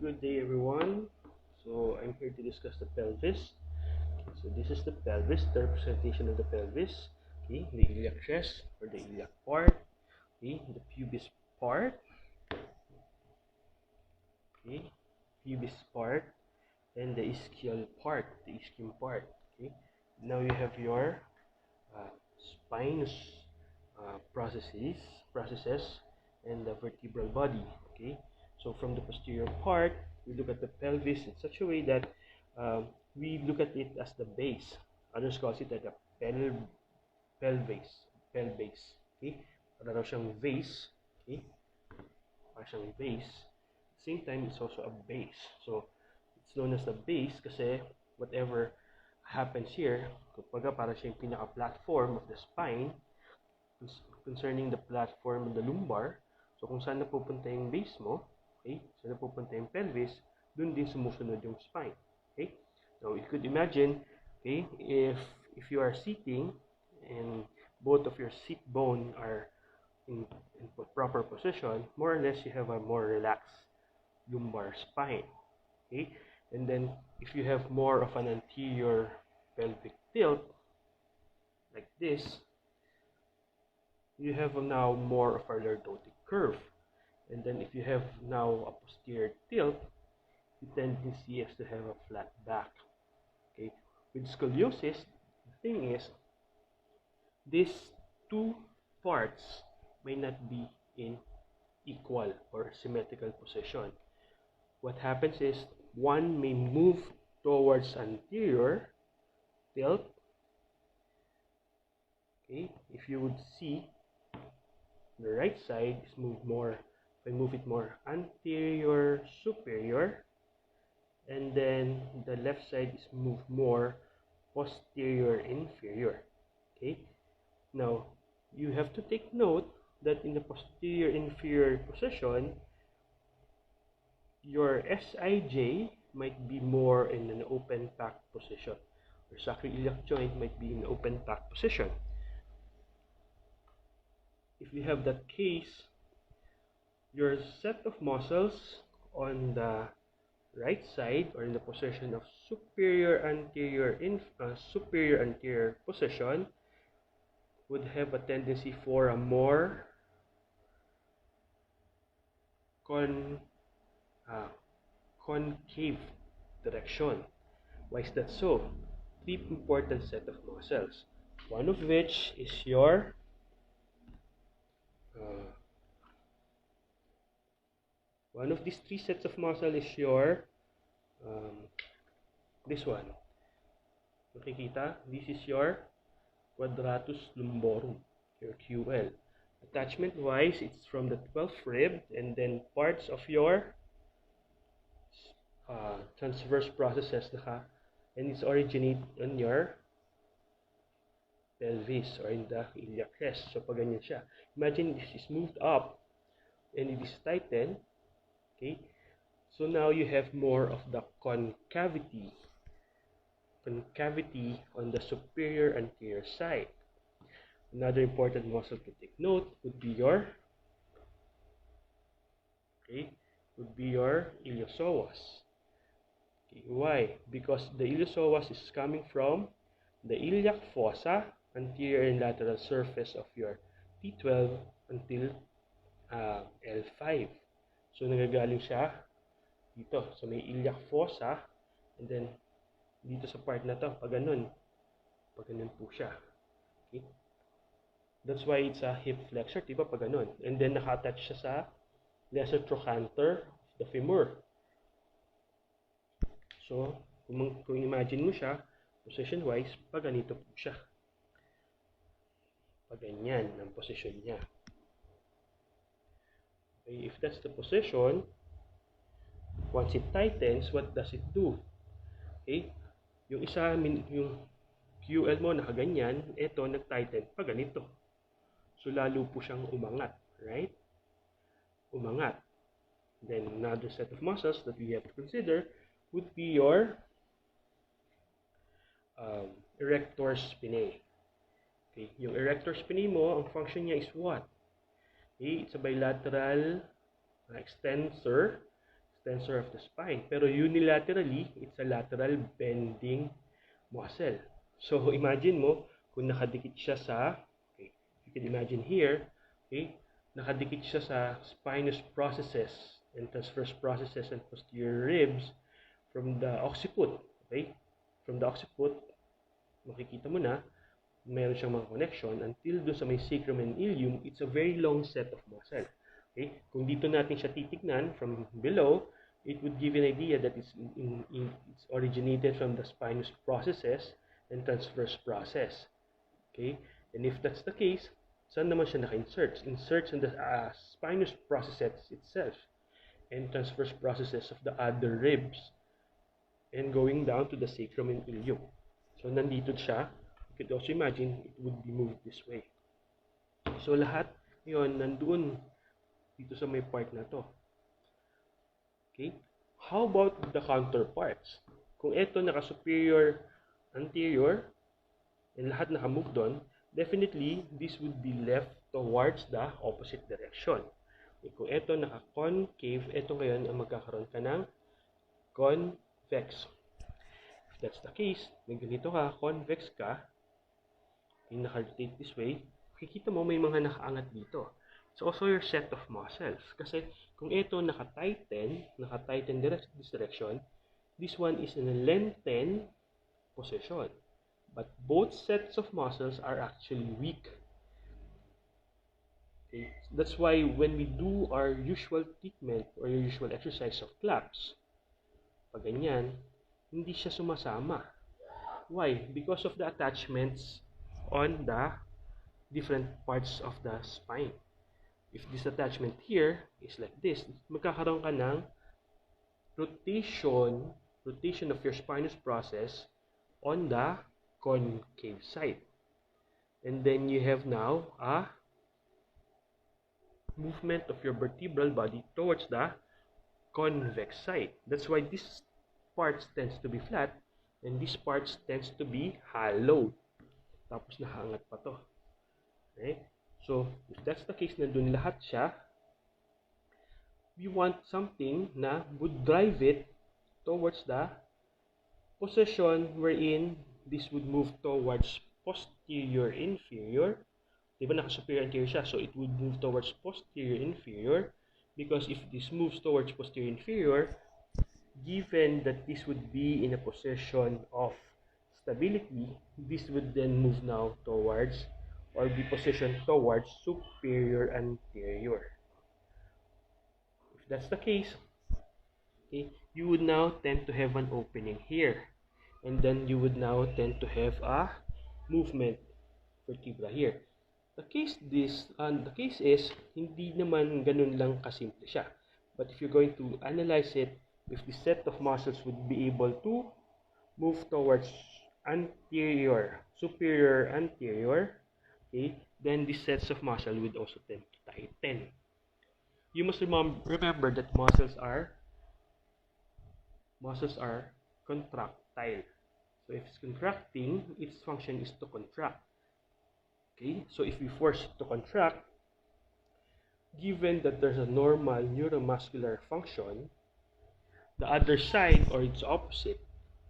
Good day, everyone. So I'm here to discuss the pelvis. So this is the pelvis, the representation of the pelvis. Okay, the iliac crest or the iliac part. Okay, the pubis part. Okay, pubis part, and the ischial part, the ischium part. Okay, now you have your spinous processes, and the vertebral body. Okay, so from the posterior part, we look at the pelvis in such a way that we look at it as the base. Others calls it like a pelvase. Okay, para raw siyang vase. Okay, para siyang vase. At the same time, it's also a base. So it's known as the base kasi whatever happens here, kumbaga para siyang pinaka-platform of the spine concerning the platform of the lumbar. So kung saan napupunta yung base mo, okay, saan napupunta yung pelvis, dun din sumusunod yung spine. Okay, now you could imagine, okay, if you are sitting and both of your seat bone are in proper position, more or less you have a more relaxed lumbar spine. Okay, and then if you have more of an anterior pelvic tilt like this, you have now more of a lordotic curve. And then if you have now a posterior tilt, the tendency is to have a flat back. Okay, with scoliosis, the thing is, these two parts may not be in equal or symmetrical position. What happens is one may move towards anterior tilt. Okay, if you would see, the right side is moved more, if I move it more anterior superior, and then the left side is moved more posterior inferior. Okay, now you have to take note that in the posterior inferior position, your SIJ might be more in an open pack position, or sacroiliac joint might be in open pack position. If you have that case, your set of muscles on the right side or in the position of superior anterior position would have a tendency for a more concave direction. Why is that so? Three important set of muscles, one of which is your one of these three sets of muscle is your this one. Makikita, this is your quadratus lumborum, your QL. Attachment wise, it's from the 12th rib, and then parts of your transverse processes and it's originate on your pelvis or in the iliac crest. So pag ganyan siya, imagine this is moved up and it is tightened. Okay, so now you have more of the concavity on the superior anterior side. Another important muscle to take note would be your iliopsoas. Okay, why? Because the iliopsoas is coming from the iliac fossa, anterior and lateral surface of your T12 until L5. So nagagaling siya dito sa may iliac fossa, and then dito sa part na to, pag ganun po siya. Okay? That's why it's a hip flexor, diba, pag ganun. And then naka-attach siya sa lesser trochanter of the femur. So, kung imagine mo siya, position wise, pag ganito po siya. Pag ganyan ang position niya. Okay, if that's the position, once it tightens, what does it do? Okay, yung isa, yung QL mo nakaganyan, ito nag-tighten pag ganito. So lalo po siyang umangat, right? Umangat. Then another set of muscles that we have to consider would be your erector spinae. Okay, yung erector spinae mo, ang function niya is what? Okay, it's a bilateral extensor extensor of the spine. Pero unilaterally, it's a lateral bending muscle. So, imagine mo, kung nakadikit siya sa, okay, you can imagine here, okay, nakadikit siya sa spinous processes and transverse processes and posterior ribs from the occiput, okay? From the occiput, makikita mo na, meron siyang mga connection until doon sa may sacrum and ilium, it's a very long set of muscle. Okay? Kung dito natin siya titignan from below, it would give you an idea that it's originated from the spinous processes and transverse process. Okay? And if that's the case, saan naman siya naka-insert? Inserts in the spinous processes itself and transverse processes of the other ribs and going down to the sacrum and ilium. So, nandito siya. You could also imagine it would be moved this way. So, lahat yun nandoon dito sa may part na to. Okay? How about the counterparts? Kung ito naka-superior, anterior, and lahat naka-move doon, definitely, this would be left towards the opposite direction. Okay, kung ito naka-concave, ito ngayon ang magkakaroon ka ng convex. If that's the case, may ganito ka, convex ka, yung naka-rotate this way, makikita mo may mga nakaangat dito. It's also your set of muscles. Kasi kung ito naka-tighten this direction, this one is in a lengthened position. But both sets of muscles are actually weak. Okay? That's why when we do our usual treatment or your usual exercise of claps, pag ganyan, hindi siya sumasama. Why? Because of the attachments on the different parts of the spine. If this attachment here is like this, magkakaroon ka ng rotation of your spinous process on the concave side. And then you have now a movement of your vertebral body towards the convex side. That's why this part tends to be flat and this part tends to be hollow. Tapos nakaangat pa to. Okay? So, if that's the case na dun lahat siya, we want something na would drive it towards the position wherein this would move towards posterior inferior. Diba naka-superior anterior siya, so it would move towards posterior inferior because if this moves towards posterior inferior, given that this would be in a position of stability, this would then move now towards or be positioned towards superior anterior. If that's the case, okay, you would now tend to have an opening here. And then you would now tend to have a movement vertebra here. The case is, hindi naman ganun lang kasimple siya. But if you're going to analyze it, if the set of muscles would be able to move towards anterior, superior anterior, okay, then these sets of muscle would also tend to tighten. You must remember that muscles are contractile. So if it's contracting, its function is to contract. Okay, so if we force it to contract, given that there's a normal neuromuscular function, the other side or its opposite,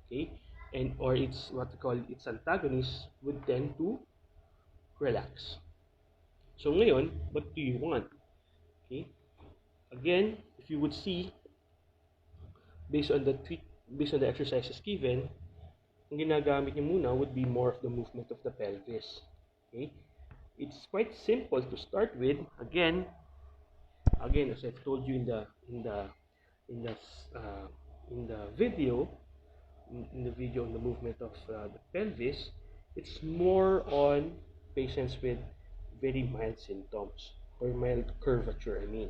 okay, and or its what we call its antagonist would tend to relax. So ngayon, what do you want? Okay, again, if you would see, based on the exercises given, ang ginagamit niyo muna would be more of the movement of the pelvis. Okay, it's quite simple to start with. Again, as I've told you in the video on the movement of the pelvis, it's more on patients with very mild symptoms or mild curvature, I mean.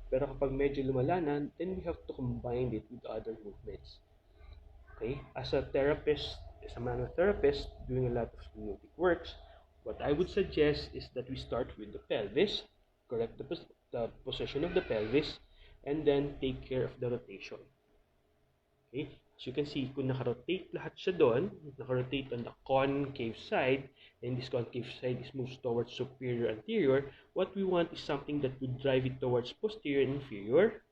Pero kapag medyo lumala na, then we have to combine it with other movements. Okay? As a therapist, as a manual therapist doing a lot of scoliotic works, what I would suggest is that we start with the pelvis, correct the position of the pelvis, and then take care of the rotation. Okay? As you can see, kung naka-rotate lahat siya doon, naka-rotate on the concave side, and this concave side is moves towards superior anterior, what we want is something that would drive it towards posterior inferior,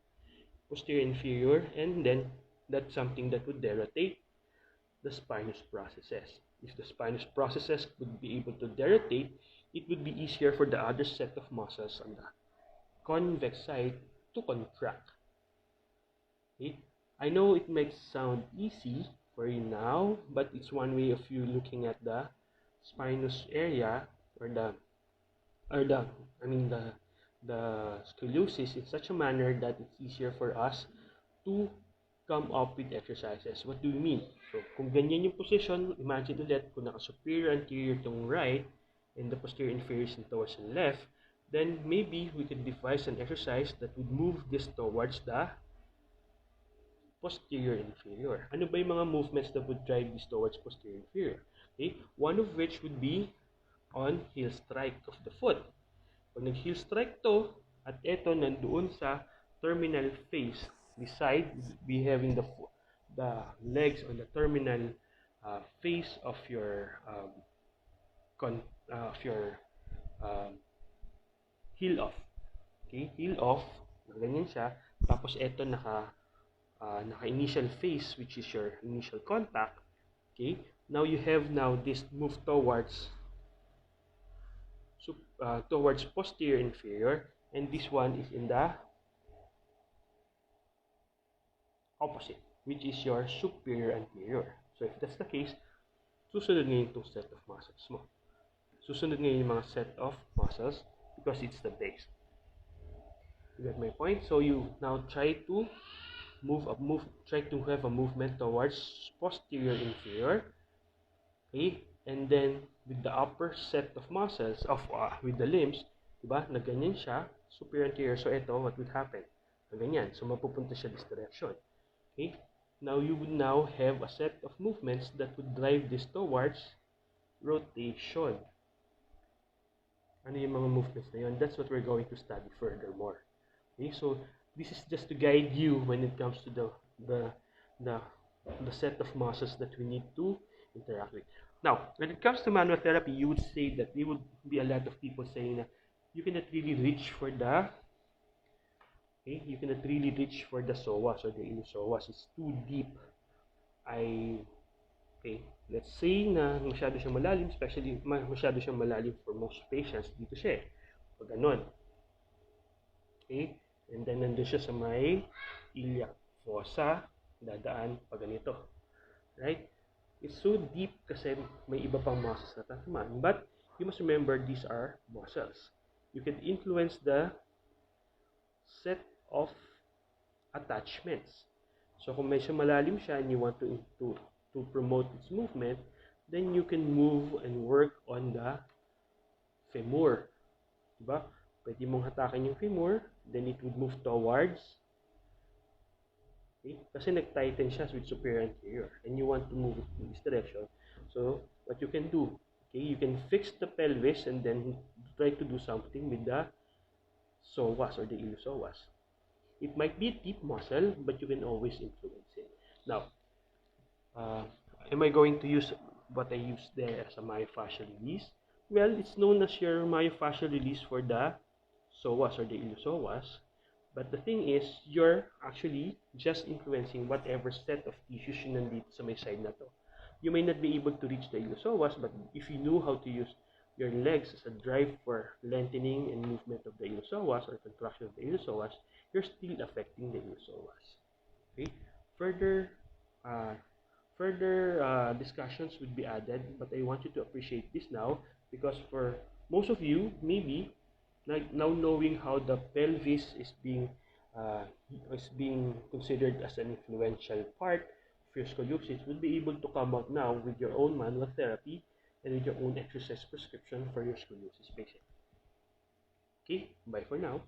posterior inferior, and then that's something that would derotate the spinous processes. If the spinous processes would be able to derotate, it would be easier for the other set of muscles on the convex side to contract. Okay? I know it might sound easy for you now, but it's one way of you looking at the spinous area or the scoliosis in such a manner that it's easier for us to come up with exercises. What do we mean? So, kung ganyan yung position, imagine ulit kung naka-superior anterior tong right and the posterior inferior is towards the left, then maybe we could devise an exercise that would move this towards the posterior inferior. Ano ba yung mga movements that would drive this towards posterior inferior? Okay? One of which would be on heel strike of the foot. Pag nag-heel strike to, at eto nandoon sa terminal face, beside we having the legs on the terminal face of your heel off. Okay, heel off, ganyan siya. Tapos eto naka initial phase, which is your initial contact. Okay, now you have this move towards posterior inferior, and this one is in the opposite, which is your superior anterior. So if that's the case, susunod ngayon itong set of muscles mo. Susunod ngayon yung mga set of muscles because it's the base. You get my point? So you now try to try to have a movement towards posterior inferior. Okay? And then with the upper set of muscles with the limbs, diba? Na ganyan siya, superior anterior. So ito, what would happen? Na ganyan. So mapupunta siya this direction. Okay? Now you would now have a set of movements that would drive this towards rotation. Ano yung mga movements na yun? That's what we're going to study furthermore. Okay? So this is just to guide you when it comes to the set of muscles that we need to interact with. Now, when it comes to manual therapy, you would say that there would be a lot of people saying that you cannot really reach for the psoas or the iliopsoas. It's too deep. Let's say na masyado siyang malalim, especially masyado siyang malalim for most patients. Dito siya pag ganon. Okay? And then nandun siya sa may iliac fossa, dadaan pag ganito. Right? It's so deep kasi may iba pang muscles na tatamaan. But you must remember these are muscles. You can influence the set of attachments. So kung medyo malalim siya and you want to promote its movement, then you can move and work on the femur. Diba? Pwede mong hatakin yung femur, then it would move towards, okay? Kasi nag-tighten siya with superior anterior and you want to move it in this direction. So what you can do, okay, you can fix the pelvis and then try to do something with the psoas or the iliopsoas. It might be a deep muscle, but you can always influence it. Now, am I going to use what I used there as a myofascial release? Well, it's known as your myofascial release for the psoas or the iliopsoas. But the thing is, you're actually just influencing whatever set of tissues yun nandito sa may side na to. You may not be able to reach the iliopsoas, but if you know how to use your legs as a drive for lengthening and movement of the iliopsoas or contraction of the iliopsoas, you're still affecting the iliopsoas. Okay? Further discussions would be added, but I want you to appreciate this now because for most of you, maybe now knowing how the pelvis is being considered as an influential part of your scoliosis, will be able to come out now with your own manual therapy and with your own exercise prescription for your scoliosis patient. Okay, bye for now.